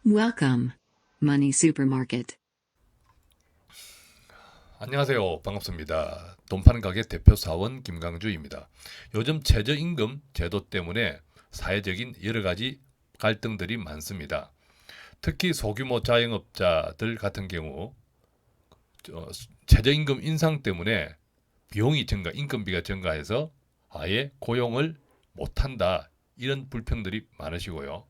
Welcome, Money Supermarket. 안녕하세요. 반갑습니다. 돈 파는 가게 대표 사원 김강주입니다. 요즘 최저임금 제도 때문에 사회적인 여러 가지 갈등들이 많습니다. 특히 소규모 자영업자들 같은 경우 최저임금 인상 때문에 비용이 증가, 인건비가 증가해서 아예 고용을 못한다. 이런 불평들이 많으시고요.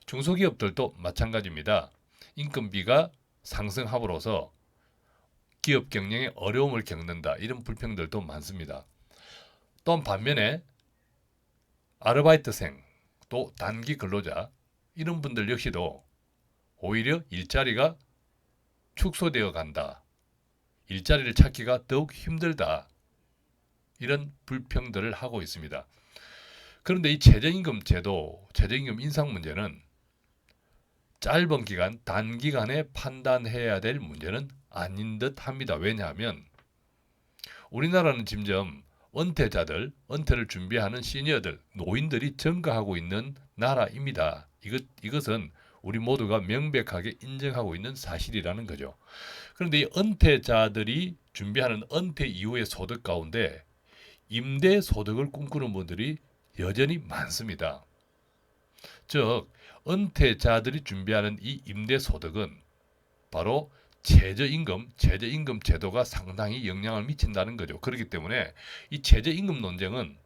중소기업들도 마찬가지입니다. 인건비가 상승함으로써 기업 경영에 어려움을 겪는다. 이런 불평들도 많습니다. 또 반면에 아르바이트생, 또 단기 근로자 이런 분들 역시도 오히려 일자리가 축소되어 간다. 일자리를 찾기가 더욱 힘들다. 이런 불평들을 하고 있습니다. 그런데 이 최저임금 제도, 최저임금 인상 문제는 짧은 기간, 단기간에 판단해야 될 문제는 아닌 듯 합니다. 왜냐하면 우리나라는 점점 은퇴를 준비하는 시니어들, 노인들이 증가하고 있는 나라입니다. 이것은 우리 모두가 명백하게 인정하고 있는 사실이라는 거죠. 그런데 이 은퇴자들이 준비하는 은퇴 이후의 소득 가운데 임대 소득을 꿈꾸는 분들이 여전히 많습니다. 즉, 은퇴자들이 준비하는 이 임대 소득은 바로 최저임금 제도가 상당히 영향을 미친다는 거죠. 그렇기 때문에 이 최저임금 논쟁은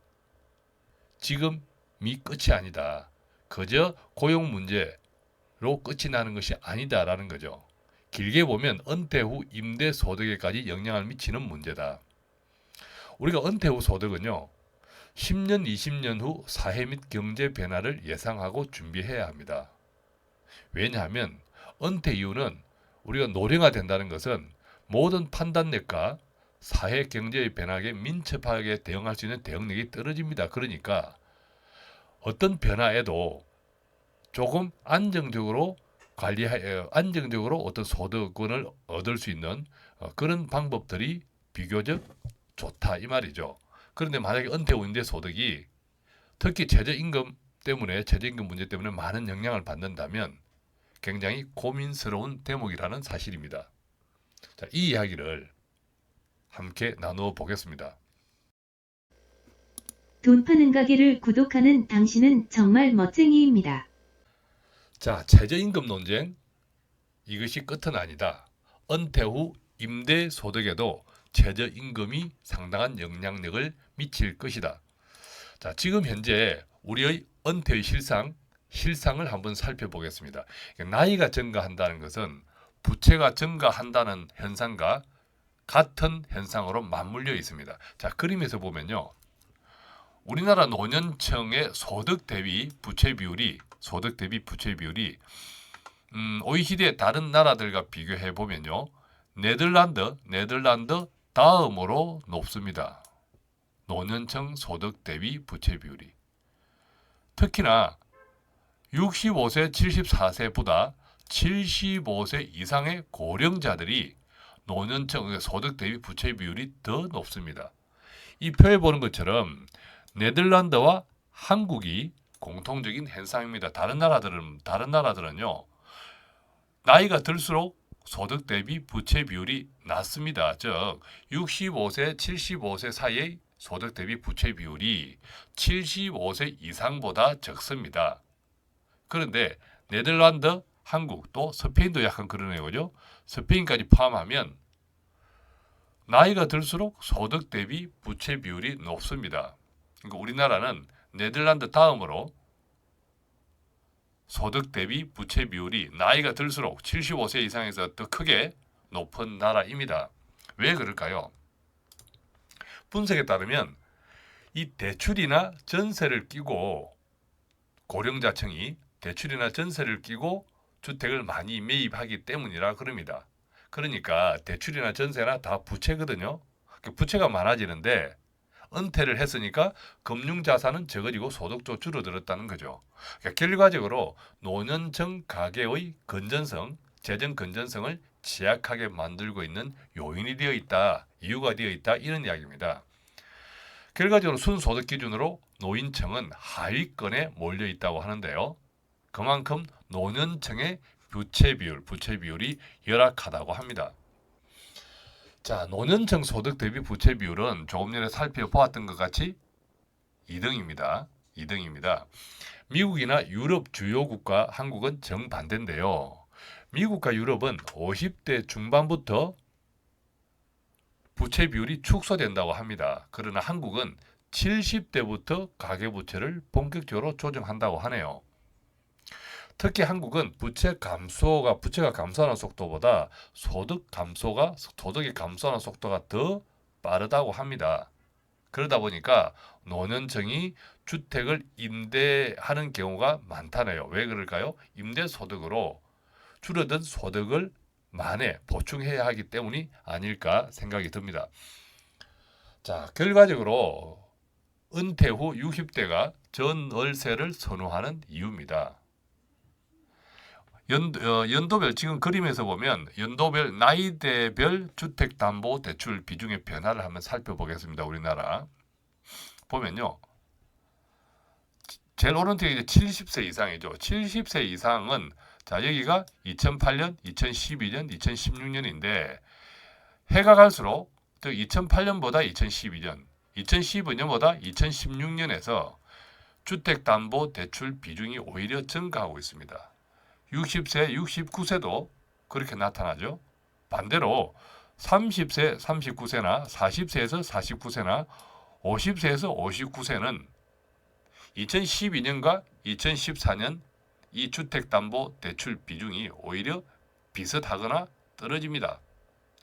지금이 끝이 아니다. 그저 고용 문제로 끝이 나는 것이 아니다라는 거죠. 길게 보면 은퇴 후 임대 소득에까지 영향을 미치는 문제다. 우리가 은퇴 후 소득은요, 10년, 20년 후 사회 및 경제 변화를 예상하고 준비해야 합니다. 왜냐하면 은퇴 이후는 우리가 노령화된다는 것은 모든 판단력과 사회 경제의 변화에 민첩하게 대응할 수 있는 대응력이 떨어집니다. 그러니까 어떤 변화에도 조금 안정적으로 안정적으로 어떤 소득권을 얻을 수 있는 그런 방법들이 비교적 좋다 이 말이죠. 그런데 만약에 은퇴 후 임대 소득이 특히 최저임금 문제 때문에 많은 영향을 받는다면 굉장히 고민스러운 대목이라는 사실입니다. 자, 이 이야기를 함께 나누어 보겠습니다. 돈 파는 가게를 구독하는 당신은 정말 멋쟁이입니다. 자, 최저임금 논쟁 이것이 끝은 아니다. 은퇴 후 임대 소득에도 최저임금이 상당한 영향력을 미칠 것이다. 자, 지금 현재 우리의 은퇴의 실상을 한번 살펴보겠습니다. 나이가 증가한다는 것은 부채가 증가한다는 현상과 같은 현상으로 맞물려 있습니다. 자, 그림에서 보면요. 우리나라 노년층의 소득 대비 부채 비율이 OECD의 다른 나라들과 비교해 보면요. 네덜란드 다음으로 높습니다. 노년층 소득 대비 부채 비율이. 특히나 65세, 74세보다 75세 이상의 고령자들이 노년층 소득 대비 부채 비율이 더 높습니다. 이 표에 보는 것처럼 네덜란드와 한국이 공통적인 현상입니다. 다른 나라들은요. 나이가 들수록 소득 대비 부채 비율이 낮습니다. 즉 65세, 75세 사이의 소득 대비 부채 비율이 75세 이상보다 적습니다. 그런데 네덜란드, 한국, 또 스페인도 약간 그러네요. 그죠? 스페인까지 포함하면 나이가 들수록 소득 대비 부채 비율이 높습니다. 그러니까 우리나라는 네덜란드 다음으로 소득 대비 부채 비율이 나이가 들수록 75세 이상에서 더 크게 높은 나라입니다. 왜 그럴까요? 분석에 따르면 이 대출이나 전세를 끼고 고령자층이 대출이나 전세를 끼고 주택을 많이 매입하기 때문이라 그럽니다. 그러니까 대출이나 전세나 다 부채거든요. 부채가 많아지는데 은퇴를 했으니까 금융자산은 적어지고 소득도 줄어들었다는 거죠. 그러니까 결과적으로 노년층 가계의 재정 건전성을 취약하게 만들고 있는 요인이 되어 있다, 이유가 되어 있다 이런 이야기입니다. 결과적으로 순소득 기준으로 노인층은 하위권에 몰려 있다고 하는데요. 그만큼 노년층의 부채 비율이 열악하다고 합니다. 자, 노년층 소득 대비 부채 비율은 조금 전에 살펴보았던 것 같이 2등입니다. 2등입니다. 미국이나 유럽 주요 국가, 한국은 정반대인데요. 미국과 유럽은 50대 중반부터 부채 비율이 축소된다고 합니다. 그러나 한국은 70대부터 가계부채를 본격적으로 조정한다고 하네요. 특히 한국은 부채가 감소하는 속도보다 소득이 감소하는 속도가 더 빠르다고 합니다. 그러다 보니까 노년층이 주택을 임대하는 경우가 많다네요. 왜 그럴까요? 임대소득으로 줄어든 소득을 만에 보충해야 하기 때문이 아닐까 생각이 듭니다. 자, 결과적으로 은퇴 후 60대가 전월세를 선호하는 이유입니다. 연도별 지금 그림에서 보면 연도별 나이대별 주택담보대출 비중의 변화를 한번 살펴보겠습니다. 우리나라 보면요. 제일 오른쪽에 이제 70세 이상이죠. 70세 이상은 자 여기가 2008년, 2012년, 2016년인데 해가 갈수록 즉 2008년보다 2012년, 2015년보다 2016년에서 주택담보대출 비중이 오히려 증가하고 있습니다. 60세, 69세도 그렇게 나타나죠. 반대로 30세, 39세나 40세에서 49세나 50세에서 59세는 2012년과 2014년 이 주택담보대출 비중이 오히려 비슷하거나 떨어집니다.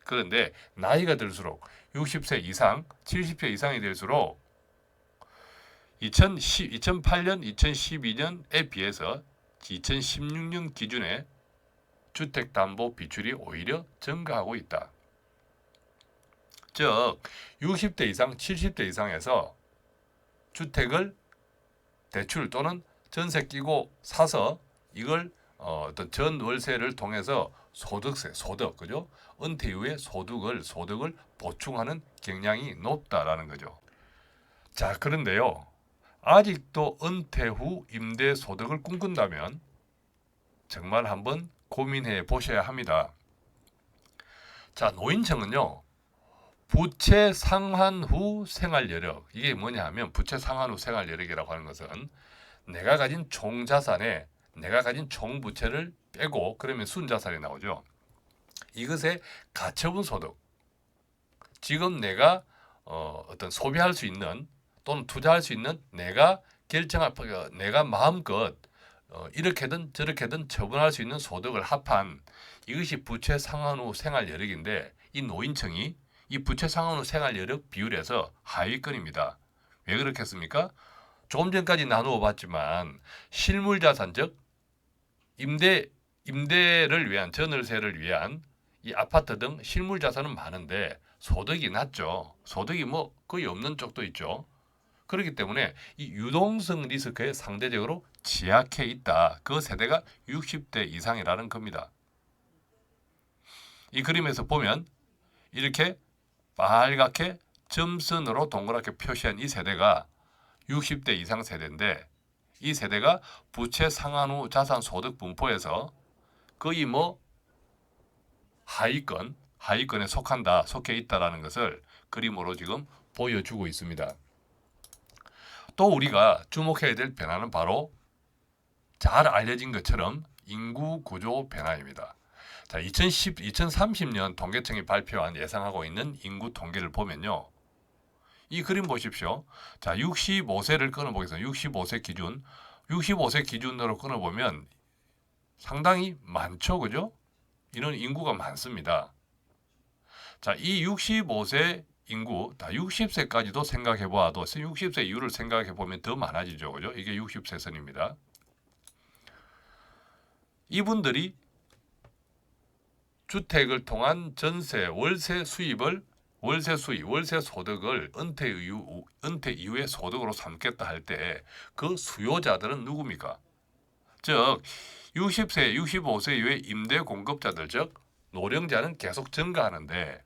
그런데 나이가 들수록 60세 이상, 70세 이상이 될수록 2008년, 2012년에 비해서 2016년 기준의 주택담보 비율이 오히려 증가하고 있다. 즉 60대 이상, 70대 이상에서 주택을 대출 또는 전세 끼고 사서 이걸 어떤 전월세를 통해서 그죠? 은퇴 이후에 소득을 보충하는 경향이 높다라는 거죠. 자, 그런데요. 아직도 은퇴 후 임대 소득을 꿈꾼다면 정말 한번 고민해 보셔야 합니다. 자, 노인층은요. 부채 상환 후 생활 여력. 이게 뭐냐 하면 부채 상환 후 생활 여력이라고 하는 것은 내가 가진 총 자산에 내가 가진 총 부채를 빼고 그러면 순자산이 나오죠. 이것의 가처분 소득. 지금 내가 어떤 소비할 수 있는 또는 투자할 수 있는 내가 마음껏 이렇게든 저렇게든 처분할 수 있는 소득을 합한 이것이 부채 상환 후 생활 여력인데 이 노인층이 이 부채 상환 후 생활 여력 비율에서 하위권입니다. 왜 그렇겠습니까? 조금 전까지 나누어 봤지만 실물 자산 즉 임대를 위한 전월세를 위한 이 아파트 등 실물 자산은 많은데 소득이 낮죠. 소득이 뭐 거의 없는 쪽도 있죠. 그렇기 때문에 이 유동성 리스크에 상대적으로 취약해 있다. 그 세대가 60대 이상이라는 겁니다. 이 그림에서 보면 이렇게 빨갛게 점선으로 동그랗게 표시한 이 세대가 60대 이상 세대인데 이 세대가 부채 상환 후 자산 소득 분포에서 거의 뭐 하위권에 속해 있다라는 것을 그림으로 지금 보여주고 있습니다. 또 우리가 주목해야 될 변화는 바로 잘 알려진 것처럼 인구 구조 변화입니다. 자, 2030년 통계청이 발표한 예상하고 있는 인구 통계를 보면요. 이 그림 보십시오. 자, 65세를 끊어보겠습니다. 65세 기준으로 끊어보면 상당히 많죠, 그죠? 이런 인구가 많습니다. 자, 이 65세 인구, 다 60세까지도 생각해 보아도 60세 이후를 생각해 보면 더 많아지죠, 그죠? 이게 60세 선입니다. 이분들이 주택을 통한 전세, 월세 소득을 은퇴 이후의 소득으로 삼겠다 할 때 그 수요자들은 누굽니까? 즉 60세, 65세 이후의 임대 공급자들, 즉 노령자는 계속 증가하는데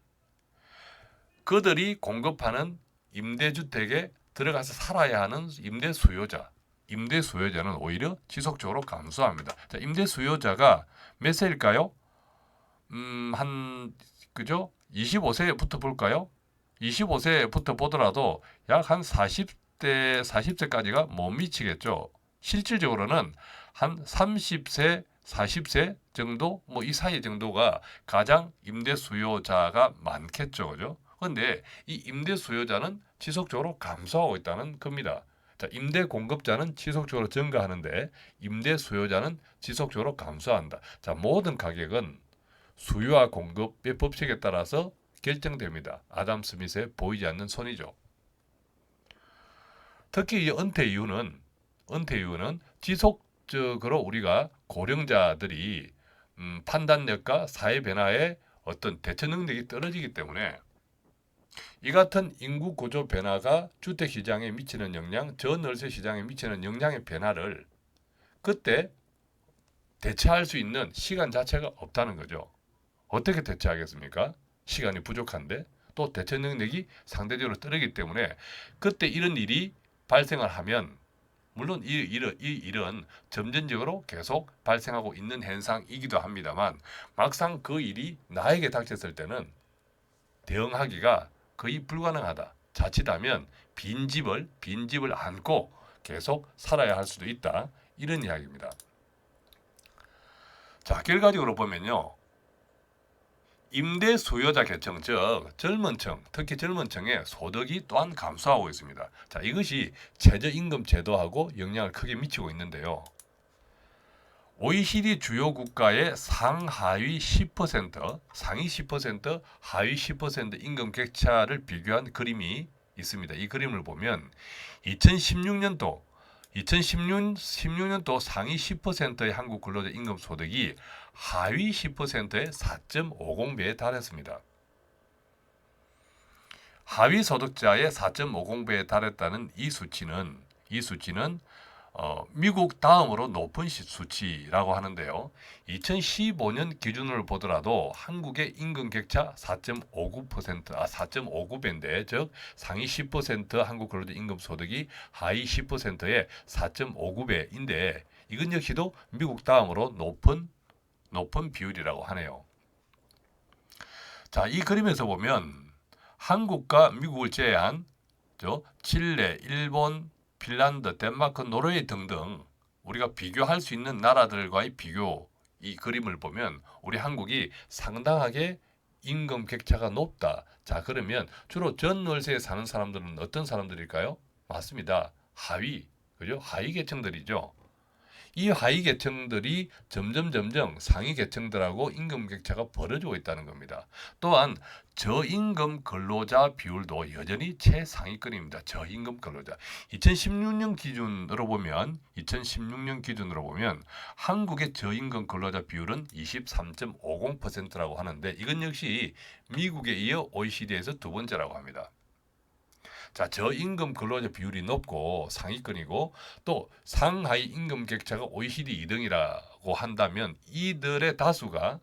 그들이 공급하는 임대주택에 들어가서 살아야 하는 임대 수요자, 임대 수요자는 오히려 지속적으로 감소합니다. 자, 임대 수요자가 몇 세일까요? 그죠? 25세부터 볼까요? 25세부터 보더라도 약 한 40세까지가 못 미치겠죠. 실질적으로는 한 30세, 40세 정도, 뭐 이 사이 정도가 가장 임대 수요자가 많겠죠. 그죠? 근데 이 임대 수요자는 지속적으로 감소하고 있다는 겁니다. 자, 임대 공급자는 지속적으로 증가하는데 임대 수요자는 지속적으로 감소한다. 자, 모든 가격은 수요와 공급의 법칙에 따라서 결정됩니다. 아담 스미스의 보이지 않는 손이죠. 특히 이 은퇴 이유는 지속적으로 우리가 고령자들이 판단력과 사회 변화에 어떤 대처 능력이 떨어지기 때문에 이 같은 인구 구조 변화가 주택 시장에 미치는 영향, 전월세 시장에 미치는 영향의 변화를 그때 대처할 수 있는 시간 자체가 없다는 거죠. 어떻게 대처하겠습니까? 시간이 부족한데 또 대처 능력이 상대적으로 떨어지기 때문에 그때 이런 일이 발생을 하면 물론 이 일은 점진적으로 계속 발생하고 있는 현상이기도 합니다만 막상 그 일이 나에게 닥쳤을 때는 대응하기가 거의 불가능하다. 자칫하면 빈집을 안고 계속 살아야 할 수도 있다. 이런 이야기입니다. 자, 결과적으로 보면요. 임대 수요자 계층, 즉 젊은 층, 특히 젊은 층의 소득이 또한 감소하고 있습니다. 자, 이것이 최저임금 제도하고 영향을 크게 미치고 있는데요. OECD 주요 국가의 상하위 10%, 상위 10%, 하위 10% 임금 격차를 비교한 그림이 있습니다. 이 그림을 보면 2016년도 상위 10%의 한국 근로자 임금 소득이 하위 10%의 4.50배에 달했습니다. 하위 소득자의 4.50배에 달했다는 이 수치는 미국 다음으로 높은 수치라고 하는데요. 2015년 기준으로 보더라도 한국의 임금 격차 4.59배인데, 즉 상위 10% 한국 근로자 임금 소득이 하위 10%의 4.59배인데 이건 역시도 미국 다음으로 높은 비율이라고 하네요. 자, 이 그림에서 보면 한국과 미국을 제외한 칠레, 일본, 핀란드, 덴마크, 노르웨이 등등 우리가 비교할 수 있는 나라들과의 비교 이 그림을 보면 우리 한국이 상당하게 임금 격차가 높다. 자, 그러면 주로 전월세에 사는 사람들은 어떤 사람들일까요? 맞습니다. 하위 계층들이죠. 이 하위 계층들이 점점 상위 계층들하고 임금 격차가 벌어지고 있다는 겁니다. 또한 저임금 근로자 비율도 여전히 최상위권입니다. 저임금 근로자. 2016년 기준으로 보면 한국의 저임금 근로자 비율은 23.50%라고 하는데 이건 역시 미국에 이어 OECD에서 두 번째라고 합니다. 자, 저임금 근로자 비율이 높고 상위권이고 또 상하이 임금 격차가 OECD 2등이라고 한다면 이들의 다수가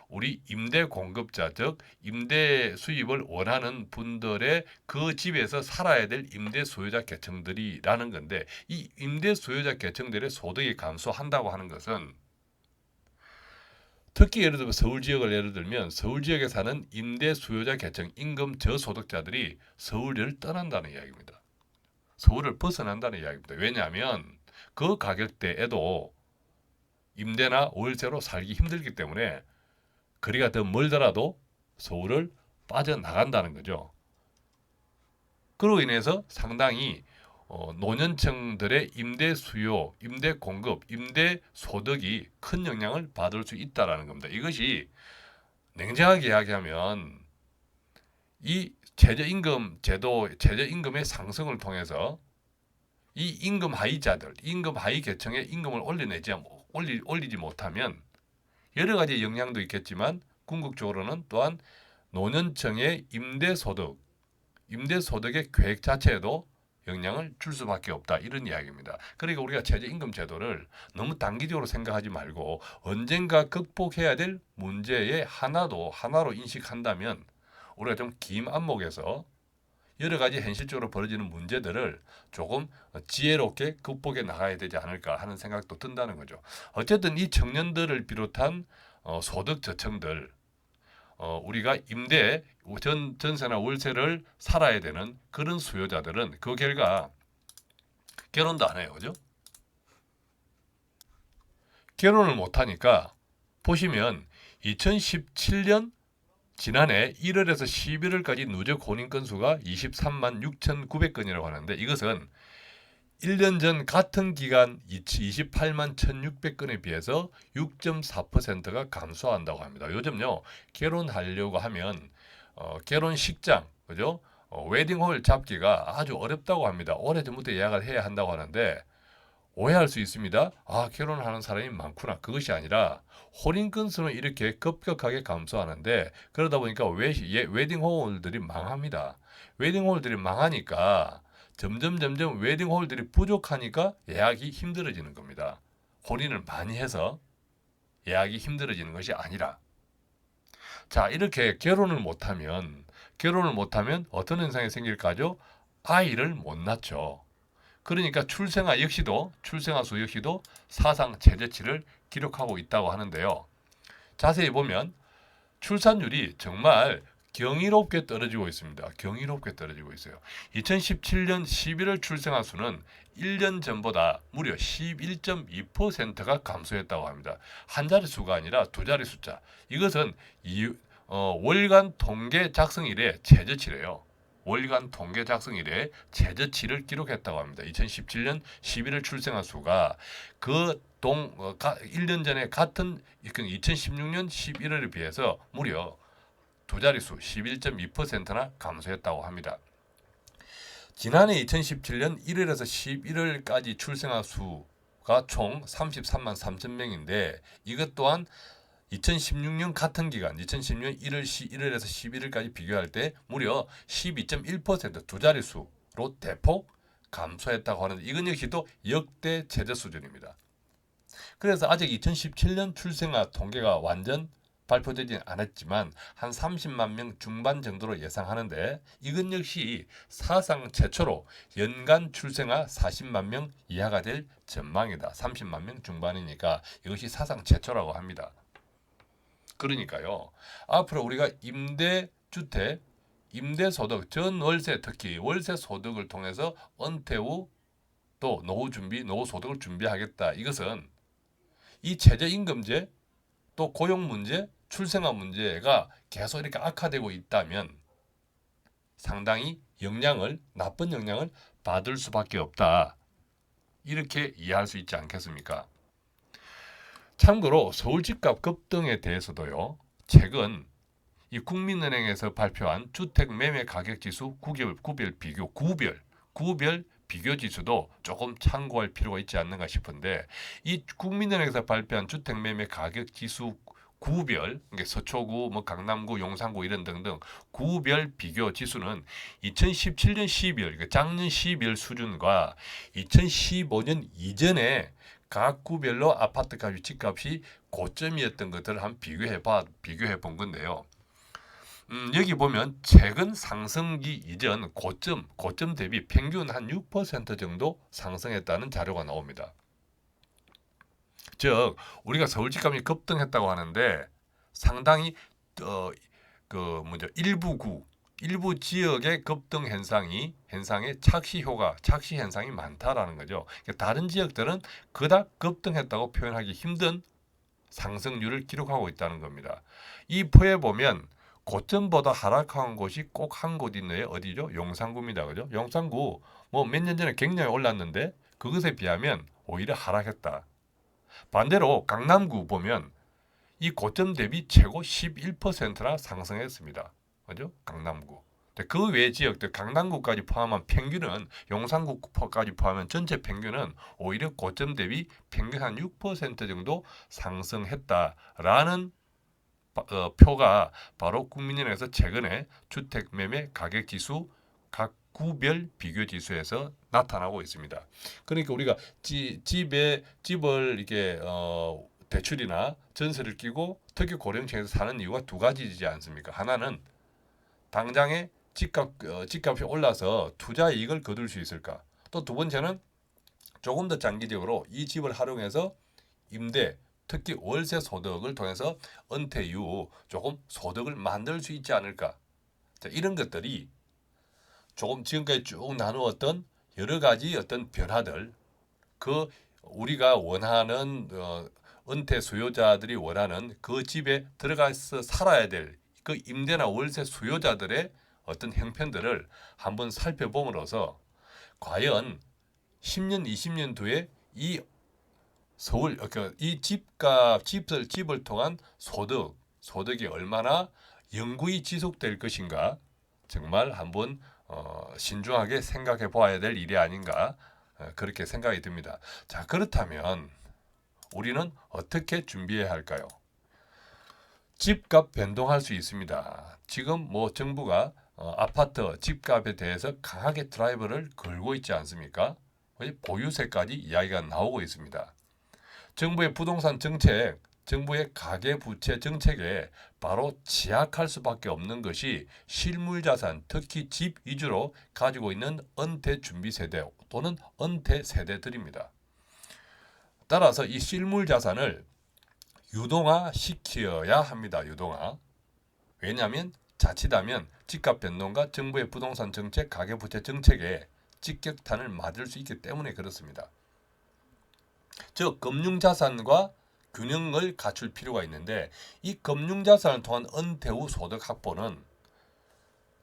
우리 임대 공급자, 즉 임대 수입을 원하는 분들의 그 집에서 살아야 될 임대 수요자 계층들이라는 건데 이 임대 수요자 계층들의 소득이 감소한다고 하는 것은 특히 예를 들면 서울 지역에 사는 임대 수요자 계층 임금 저소득자들이 서울을 떠난다는 이야기입니다. 서울을 벗어난다는 이야기입니다. 왜냐하면 그 가격대에도 임대나 월세로 살기 힘들기 때문에 거리가 더 멀더라도 서울을 빠져나간다는 거죠. 그로 인해서 상당히 노년층들의 임대 수요, 임대 공급, 임대 소득이 큰 영향을 받을 수 있다는 겁니다. 이것이 냉정하게 이야기하면 이 최저임금 제도, 최저임금의 상승을 통해서 이 임금 하위자들, 임금 하위 계층의 임금을 올리지 못하면 여러 가지 영향도 있겠지만 궁극적으로는 또한 노년층의 임대소득의 계획 자체에도 영향을 줄 수밖에 없다. 이런 이야기입니다. 그러니까 우리가 최저임금 제도를 너무 단기적으로 생각하지 말고 언젠가 극복해야 될 문제의 하나로 인식한다면 우리가 좀 긴 안목에서 여러 가지 현실적으로 벌어지는 문제들을 조금 지혜롭게 극복해 나가야 되지 않을까 하는 생각도 든다는 거죠. 어쨌든 이 청년들을 비롯한 소득 저층들, 우리가 임대, 전세나 월세를 살아야 되는 그런 수요자들은 그 결과 결혼도 안 해요. 그죠? 결혼을 못하니까 보시면 2017년 지난해 1월에서 11월까지 누적 혼인 건수가 23만 6,900건이라고 하는데 이것은 1년 전 같은 기간 28만 1,600건에 비해서 6.4%가 감소한다고 합니다. 요즘요 결혼하려고 하면 결혼식장, 그죠? 웨딩홀 잡기가 아주 어렵다고 합니다. 오래전부터 예약을 해야 한다고 하는데 오해할 수 있습니다. 아, 결혼하는 사람이 많구나. 그것이 아니라 혼인 건수는 이렇게 급격하게 감소하는데 그러다 보니까 웨딩홀들이 망합니다. 웨딩홀들이 망하니까 점점 웨딩홀들이 부족하니까 예약이 힘들어지는 겁니다. 혼인을 많이 해서 예약이 힘들어지는 것이 아니라 자, 이렇게 결혼을 못하면 어떤 현상이 생길까죠? 아이를 못 낳죠. 그러니까 출생아 수 역시도 사상 최저치를 기록하고 있다고 하는데요. 자세히 보면 출산율이 정말 경이롭게 떨어지고 있습니다. 경이롭게 떨어지고 있어요. 2017년 11월 출생아 수는 1년 전보다 무려 11.2%가 감소했다고 합니다. 한 자릿수가 아니라 두 자릿 숫자. 이것은 월간 통계 작성 이래 최저치래요. 월간 통계 작성 이래 최저치를 기록했다고 합니다. 2017년 11월 출생아 수가 1년 전에 같은 2016년 11월에 비해서 무려 두 자릿수 11.2%나 감소했다고 합니다. 지난해 2017년 1월에서 11월까지 출생아 수가 총 33만 3천 명인데 이것 또한 2016년 같은 기간 2016년 1월에서 11월까지 비교할 때 무려 12.1% 두 자릿수로 대폭 감소했다고 하는데 이건 역시도 역대 최저 수준입니다. 그래서 아직 2017년 출생아 통계가 완전 발표되지 않았지만 한 30만 명 중반 정도로 예상하는데 이건 역시 사상 최초로 연간 출생아 40만 명 이하가 될 전망이다. 30만 명 중반이니까 이것이 사상 최초라고 합니다. 그러니까요. 앞으로 우리가 임대주택, 임대소득, 전월세 특히 월세 소득을 통해서 은퇴 후 또 노후 소득을 준비하겠다. 이것은 이 최저임금제 또 고용 문제, 출생아 문제가 계속 이렇게 악화되고 있다면 상당히 나쁜 영향을 받을 수밖에 없다. 이렇게 이해할 수 있지 않겠습니까? 참고로 서울 집값 급등에 대해서도요. 최근 이 국민은행에서 발표한 주택 매매 가격 지수 구별 비교 지수도 조금 참고할 필요가 있지 않는가 싶은데 이 국민은행에서 발표한 주택 매매 가격 지수 구별, 그러니까 서초구, 강남구, 용산구 이런 등등 구별 비교 지수는 2017년 12월, 그러니까 작년 12월 수준과 2015년 이전에 각 구별로 아파트값, 집값이 고점이었던 것들을 한번 비교해 본 건데요. 여기 보면 최근 상승기 이전 고점 대비 평균 한 6% 정도 상승했다는 자료가 나옵니다. 즉 우리가 서울 집값이 급등했다고 하는데 상당히 일부 지역의 급등 현상에 착시 현상이 많다라는 거죠. 다른 지역들은 그닥 급등했다고 표현하기 힘든 상승률을 기록하고 있다는 겁니다. 이 표에 보면 고점보다 하락한 곳이 꼭 한 곳 있네요. 어디죠? 용산구입니다. 그죠? 용산구 몇 년 전에 굉장히 올랐는데 그것에 비하면 오히려 하락했다. 반대로 강남구 보면 이 고점 대비 최고 11%나 상승했습니다. 그죠? 강남구. 그 외 지역들 강남구까지 포함한 평균은 용산구까지 포함한 전체 평균은 오히려 고점 대비 평균 한 6% 정도 상승했다라는 표가 바로 국민은행에서 최근에 주택 매매 가격 지수 각 구별 비교 지수에서 나타나고 있습니다. 그러니까 우리가 집을 이렇게 대출이나 전세를 끼고 특히 고령층에서 사는 이유가 두 가지이지 않습니까? 하나는 당장에 집값이 올라서 투자 이익을 거둘 수 있을까? 또 두 번째는 조금 더 장기적으로 이 집을 활용해서 임대, 특히 월세 소득을 통해서 은퇴 이후 조금 소득을 만들 수 있지 않을까? 자, 이런 것들이 조금 지금까지 쭉 나누었던 여러 가지 어떤 변화들, 그 우리가 원하는 은퇴 수요자들이 원하는 그 집에 들어가서 살아야 될 그 임대나 월세 수요자들의 어떤 형편들을 한번 살펴봄으로써 과연 10년, 20년 뒤에 이 서울 이 집을 통한 소득이 얼마나 영구히 지속될 것인가 정말 한번 신중하게 생각해 보아야 될 일이 아닌가 그렇게 생각이 듭니다. 자, 그렇다면 우리는 어떻게 준비해야 할까요? 집값 변동할 수 있습니다. 지금 정부가 아파트 집값에 대해서 강하게 드라이버를 걸고 있지 않습니까? 보유세까지 이야기가 나오고 있습니다. 정부의 부동산 정책, 정부의 가계부채 정책에 바로 지약할 수밖에 없는 것이 실물자산, 특히 집 위주로 가지고 있는 은퇴 준비 세대 또는 은퇴 세대들입니다. 따라서 이 실물자산을 유동화 시켜야 합니다. 유동화. 왜냐하면 자칫하면 집값 변동과 정부의 부동산 정책, 가계부채 정책에 직격탄을 맞을 수 있기 때문에 그렇습니다. 즉 금융자산과 균형을 갖출 필요가 있는데 이 금융자산을 통한 은퇴 후 소득 확보는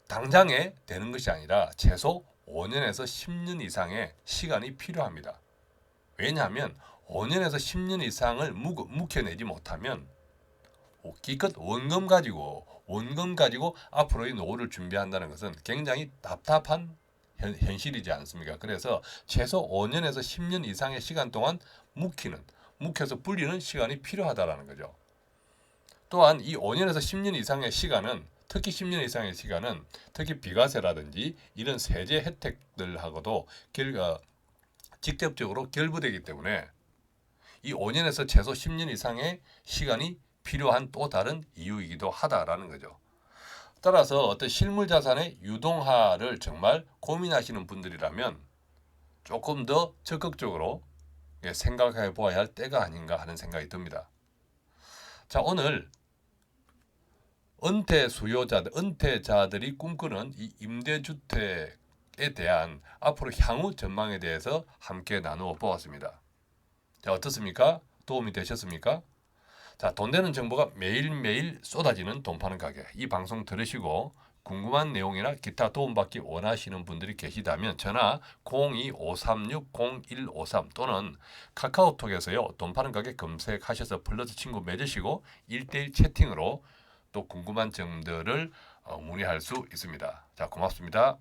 당장에 되는 것이 아니라 최소 5년에서 10년 이상의 시간이 필요합니다. 왜냐하면 5년에서 10년 이상을 묵혀내지 못하면 기껏 원금 가지고 앞으로의 노후를 준비한다는 것은 굉장히 답답한 현실이지 않습니까? 그래서 최소 5년에서 10년 이상의 시간 동안 묵혀서 불리는 시간이 필요하다라는 거죠. 또한 이 5년에서 10년 이상의 시간은 특히 10년 이상의 시간은 특히 비과세라든지 이런 세제 혜택들하고도 직접적으로 결부되기 때문에 이 5년에서 최소 10년 이상의 시간이 필요한 또 다른 이유이기도 하다라는 거죠. 따라서 어떤 실물자산의 유동화를 정말 고민하시는 분들이라면 조금 더 적극적으로 생각해 보아야 할 때가 아닌가 하는 생각이 듭니다. 자, 오늘 은퇴자들이 꿈꾸는 이 임대주택에 대한 앞으로 향후 전망에 대해서 함께 나누어 보았습니다. 자, 어떻습니까? 도움이 되셨습니까? 자, 돈 되는 정보가 매일매일 쏟아지는 돈 파는 가게. 이 방송 들으시고 궁금한 내용이나 기타 도움받기 원하시는 분들이 계시다면 전화 02-536-0153 또는 카카오톡에서요. 돈 파는 가게 검색하셔서 플러스 친구 맺으시고 1대1 채팅으로 또 궁금한 점들을 문의할 수 있습니다. 자, 고맙습니다.